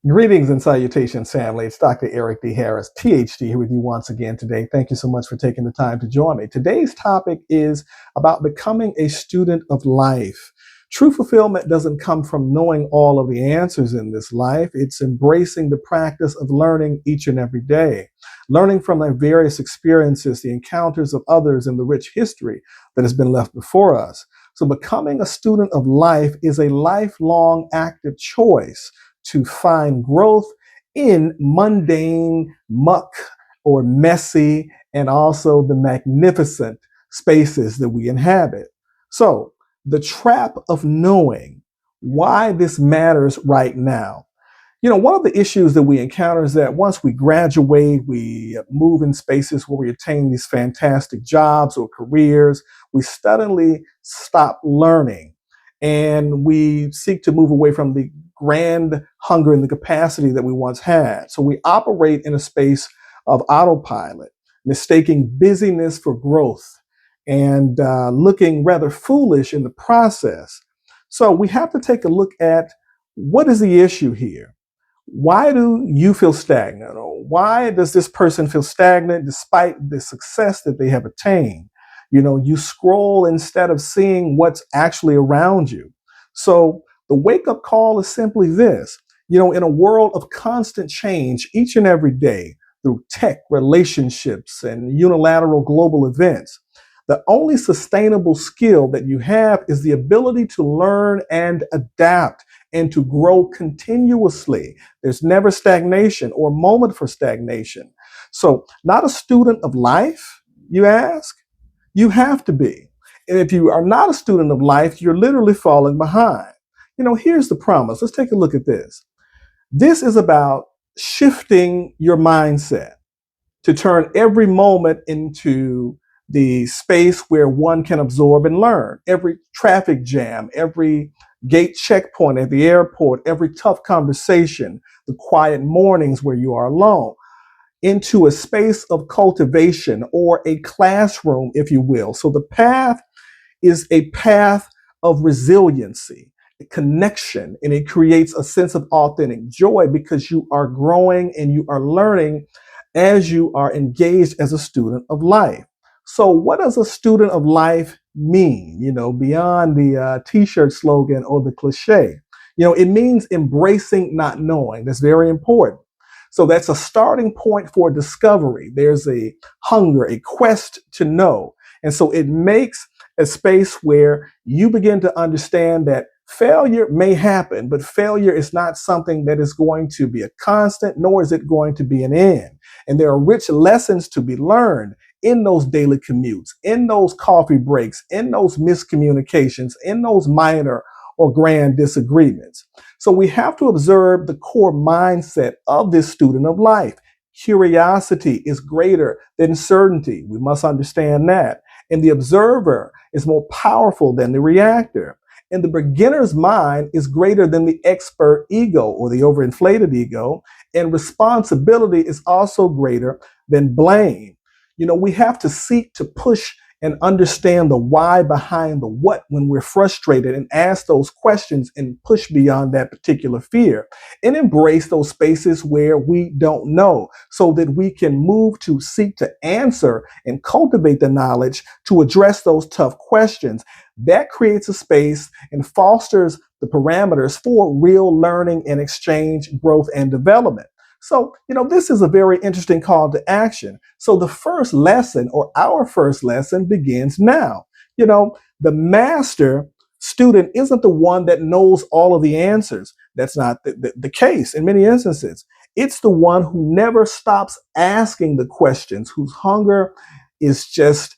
Greetings and salutations, family. It's Dr. Eric D. Harris, PhD, here with you once again today. Thank you so much for taking the time to join me. Today's topic is about becoming a student of life. True fulfillment doesn't come from knowing all of the answers in this life. It's embracing the practice of learning each and every day, learning from the various experiences, the encounters of others, and the rich history that has been left before us. So becoming a student of life is a lifelong active choice to find growth in mundane muck or messy and also the magnificent spaces that we inhabit. So, the trap of knowing why this matters right now. One of the issues that we encounter is that once we graduate, we move in spaces where we attain these fantastic jobs or careers, we suddenly stop learning and we seek to move away from the grand hunger and the capacity that we once had. So we operate in a space of autopilot, mistaking busyness for growth and looking rather foolish in the process. So we have to take a look at what is the issue here. Why do you feel stagnant? Or why does this person feel stagnant despite the success that they have attained? You scroll instead of seeing what's actually around you. So the wake up call is simply this. In a world of constant change each and every day through tech, relationships, and unilateral global events, the only sustainable skill that you have is the ability to learn and adapt and to grow continuously. There's never stagnation or moment for stagnation. So, not a student of life, you ask? You have to be. And if you are not a student of life, you're literally falling behind. Here's the promise. Let's take a look at this. This is about shifting your mindset to turn every moment into the space where one can absorb and learn. Every traffic jam, every gate checkpoint at the airport, every tough conversation, the quiet mornings where you are alone, into a space of cultivation or a classroom, if you will. So the path is a path of resiliency, connection, and it creates a sense of authentic joy because you are growing and you are learning as you are engaged as a student of life. So, what does a student of life mean? Beyond the t-shirt slogan or the cliche, it means embracing not knowing. That's very important. So that's a starting point for discovery. There's a hunger, a quest to know. And so it makes a space where you begin to understand that failure may happen, but failure is not something that is going to be a constant, nor is it going to be an end. And there are rich lessons to be learned in those daily commutes, in those coffee breaks, in those miscommunications, in those minor or grand disagreements. So we have to observe the core mindset of this student of life. Curiosity is greater than certainty. We must understand that. And the observer is more powerful than the reactor. And the beginner's mind is greater than the expert ego or the overinflated ego. And responsibility is also greater than blame. We have to seek to push and understand the why behind the what when we're frustrated and ask those questions and push beyond that particular fear and embrace those spaces where we don't know so that we can move to seek to answer and cultivate the knowledge to address those tough questions. That creates a space and fosters the parameters for real learning and exchange, growth, and development. So, this is a very interesting call to action. So the first lesson or our first lesson begins now. The master student isn't the one that knows all of the answers. That's not the case in many instances. It's the one who never stops asking the questions, whose hunger is just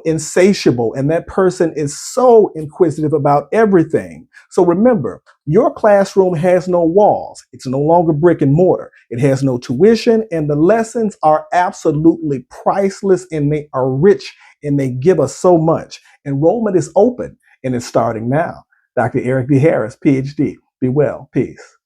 insatiable. And that person is so inquisitive about everything. So remember, your classroom has no walls. It's no longer brick and mortar. It has no tuition, and the lessons are absolutely priceless and they are rich and they give us so much. Enrollment is open and it's starting now. Dr. Eric D. Harris, PhD. Be well. Peace.